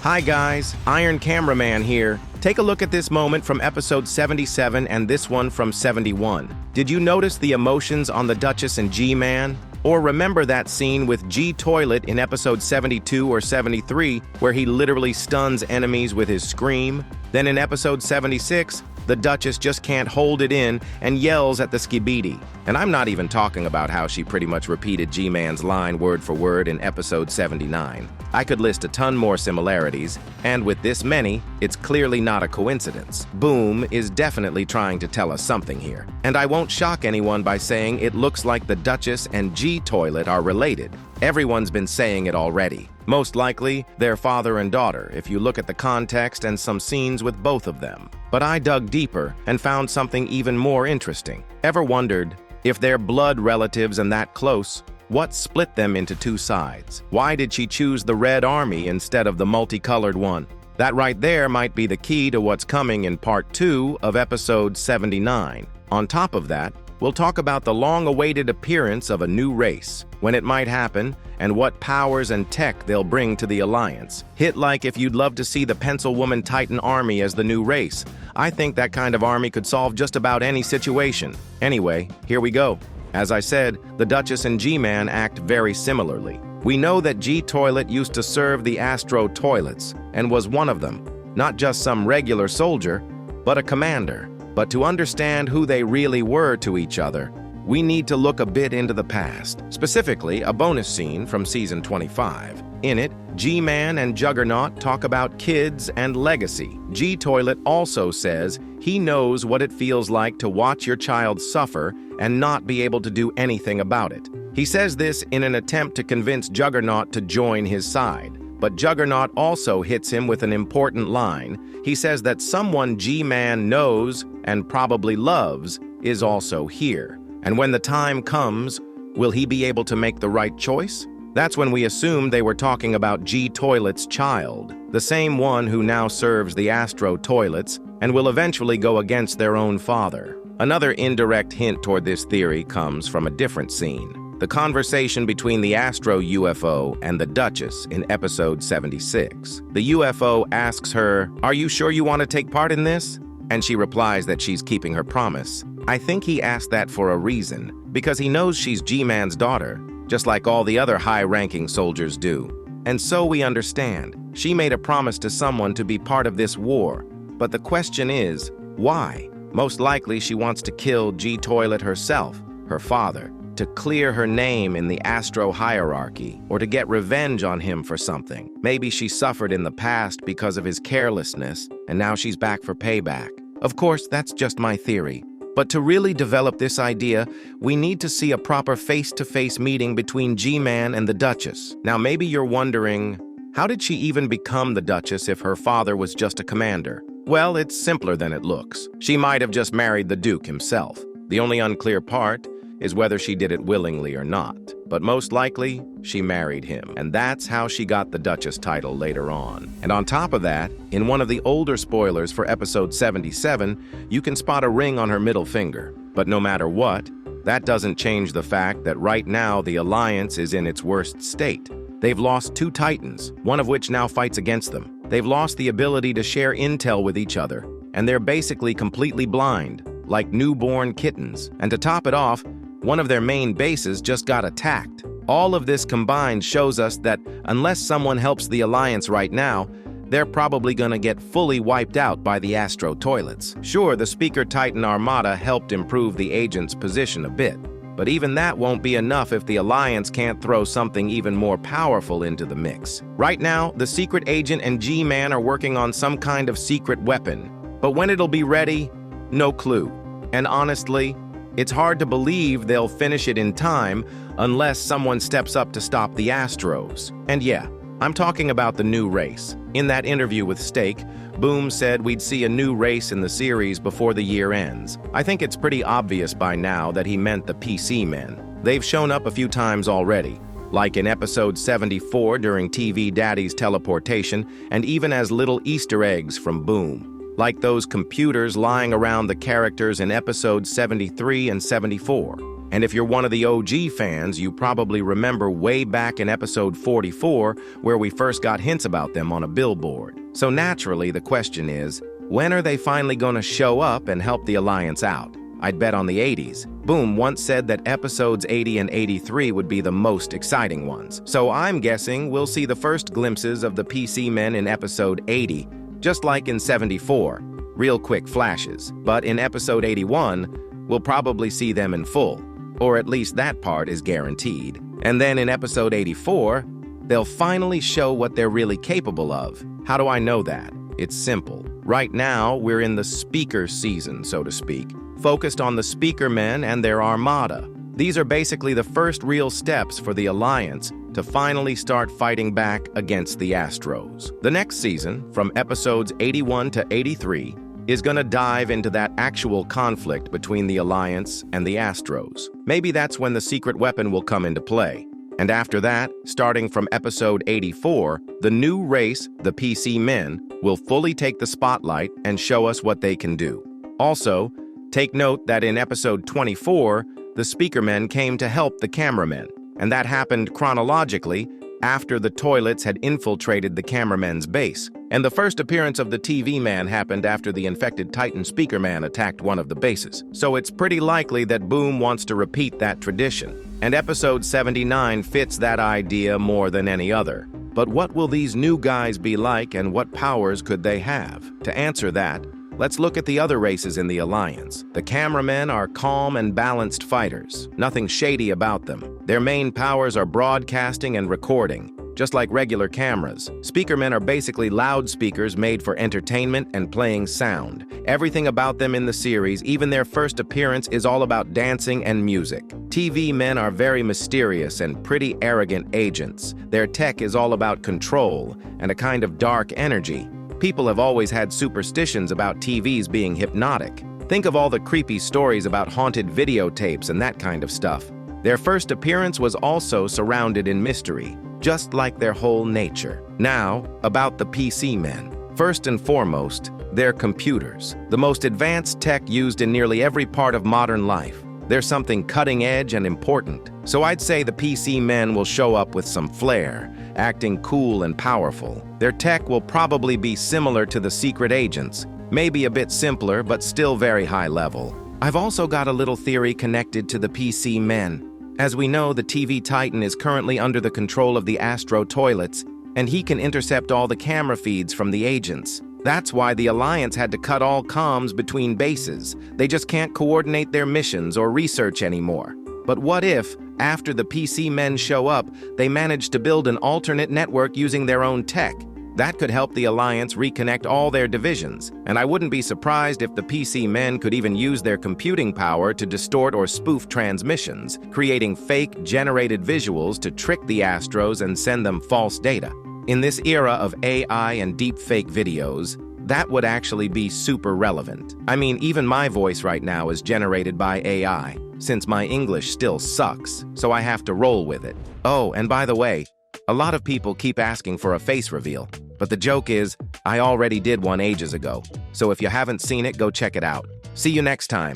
Hi guys, Iron Cameraman here. Take a look at this moment from episode 77 and this one from 71. Did you notice the emotions on the Duchess and G-man? Or remember that scene with G-Toilet in episode 72 or 73 where he literally stuns enemies with his scream? Then in episode 76, the Duchess just can't hold it in and yells at the skibidi. And I'm not even talking about how she pretty much repeated G-man's line word for word in episode 79. I could list a ton more similarities, and with this many, it's clearly not a coincidence. Boom is definitely trying to tell us something here. And I won't shock anyone by saying it looks like the Duchess and G-Toilet are related. Everyone's been saying it already. Most likely, they're father and daughter if you look at the context and some scenes with both of them. But I dug deeper and found something even more interesting. Ever wondered, if they're blood relatives and that close, what split them into two sides? Why did she choose the Red Army instead of the multicolored one? That right there might be the key to what's coming in part 2 of episode 79. On top of that, we'll talk about the long-awaited appearance of a new race, when it might happen, and what powers and tech they'll bring to the Alliance. Hit like if you'd love to see the Pencilwoman Titan army as the new race. I think that kind of army could solve just about any situation. Anyway, here we go. As I said, the Duchess and G-man act very similarly. We know that G-Toilet used to serve the Astro Toilets, and was one of them. Not just some regular soldier, but a commander. But to understand who they really were to each other, we need to look a bit into the past, specifically a bonus scene from season 25. In it, G-man and Juggernaut talk about kids and legacy. G-Toilet also says he knows what it feels like to watch your child suffer and not be able to do anything about it. He says this in an attempt to convince Juggernaut to join his side. But Juggernaut also hits him with an important line. He says that someone G-man knows and probably loves is also here. And when the time comes, will he be able to make the right choice? That's when we assumed they were talking about G-Toilet's child, the same one who now serves the Astro Toilets and will eventually go against their own father. Another indirect hint toward this theory comes from a different scene. The conversation between the Astro UFO and the Duchess in episode 76. The UFO asks her, "Are you sure you want to take part in this?" And she replies that she's keeping her promise. I think he asked that for a reason, because he knows she's G-man's daughter, just like all the other high-ranking soldiers do. And so we understand. She made a promise to someone to be part of this war. But the question is, why? Most likely she wants to kill G-Toilet herself, her father, to clear her name in the Astro hierarchy, or to get revenge on him for something. Maybe she suffered in the past because of his carelessness, and now she's back for payback. Of course, that's just my theory. But to really develop this idea, we need to see a proper face-to-face meeting between G-man and the Duchess. Now, maybe you're wondering, how did she even become the Duchess if her father was just a commander? Well, it's simpler than it looks. She might have just married the Duke himself. The only unclear part is whether she did it willingly or not. But most likely, she married him. And that's how she got the Duchess title later on. And on top of that, in one of the older spoilers for episode 77, you can spot a ring on her middle finger. But no matter what, that doesn't change the fact that right now the Alliance is in its worst state. They've lost 2 Titans, one of which now fights against them. They've lost the ability to share intel with each other, and they're basically completely blind, like newborn kittens. And to top it off, one of their main bases just got attacked. All of this combined shows us that unless someone helps the Alliance right now, they're probably gonna get fully wiped out by the Astro Toilets. Sure, the Speaker Titan Armada helped improve the agent's position a bit, but even that won't be enough if the Alliance can't throw something even more powerful into the mix. Right now, the Secret Agent and G-man are working on some kind of secret weapon, but when it'll be ready, no clue. And honestly, it's hard to believe they'll finish it in time unless someone steps up to stop the Astros. And yeah, I'm talking about the new race. In that interview with Steak, Boom said we'd see a new race in the series before the year ends. I think it's pretty obvious by now that he meant the PC men. They've shown up a few times already, like in episode 74 during TV Daddy's teleportation, and even as little Easter eggs from Boom, like those computers lying around the characters in episodes 73 and 74. And if you're one of the OG fans, you probably remember way back in episode 44 where we first got hints about them on a billboard. So naturally, the question is, when are they finally going to show up and help the Alliance out? I'd bet on the 80s. Boom once said that episodes 80 and 83 would be the most exciting ones. So I'm guessing we'll see the first glimpses of the PC men in episode 80, just like in 74. Real quick flashes. But in episode 81, we'll probably see them in full. Or at least that part is guaranteed. And then in episode 84, they'll finally show what they're really capable of. How do I know that? It's simple. Right now, we're in the speaker season, so to speak, focused on the speaker men and their armada. These are basically the first real steps for the Alliance to finally start fighting back against the Astros. The next season, from episodes 81 to 83, is going to dive into that actual conflict between the Alliance and the Astros. Maybe that's when the secret weapon will come into play. And after that, starting from episode 84, the new race, the PC men, will fully take the spotlight and show us what they can do. Also, take note that in episode 24, the speaker men came to help the cameramen, and that happened chronologically after the toilets had infiltrated the cameramen's base. And the first appearance of the TV man happened after the infected Titan speaker man attacked one of the bases. So it's pretty likely that Boom wants to repeat that tradition. And episode 79 fits that idea more than any other. But what will these new guys be like and what powers could they have? To answer that, let's look at the other races in the Alliance. The cameramen are calm and balanced fighters. Nothing shady about them. Their main powers are broadcasting and recording, just like regular cameras. Speakermen are basically loudspeakers made for entertainment and playing sound. Everything about them in the series, even their first appearance, is all about dancing and music. TV men are very mysterious and pretty arrogant agents. Their tech is all about control and a kind of dark energy. People have always had superstitions about TVs being hypnotic. Think of all the creepy stories about haunted videotapes and that kind of stuff. Their first appearance was also surrounded in mystery, just like their whole nature. Now, about the PC men. First and foremost, they're computers, the most advanced tech used in nearly every part of modern life. They're something cutting edge and important. So I'd say the PC men will show up with some flair, acting cool and powerful. Their tech will probably be similar to the secret agents, maybe a bit simpler but still very high level. I've also got a little theory connected to the PC men. As we know, the TV Titan is currently under the control of the Astro toilets, and he can intercept all the camera feeds from the agents. That's why the Alliance had to cut all comms between bases. They just can't coordinate their missions or research anymore. But what if, after the PC men show up, they manage to build an alternate network using their own tech? That could help the Alliance reconnect all their divisions, and I wouldn't be surprised if the PC men could even use their computing power to distort or spoof transmissions, creating fake, generated visuals to trick the Astros and send them false data. In this era of AI and deepfake videos, that would actually be super relevant. I mean, even my voice right now is generated by AI, since my English still sucks, so I have to roll with it. Oh, and by the way, a lot of people keep asking for a face reveal, but the joke is, I already did one ages ago, so if you haven't seen it, go check it out. See you next time.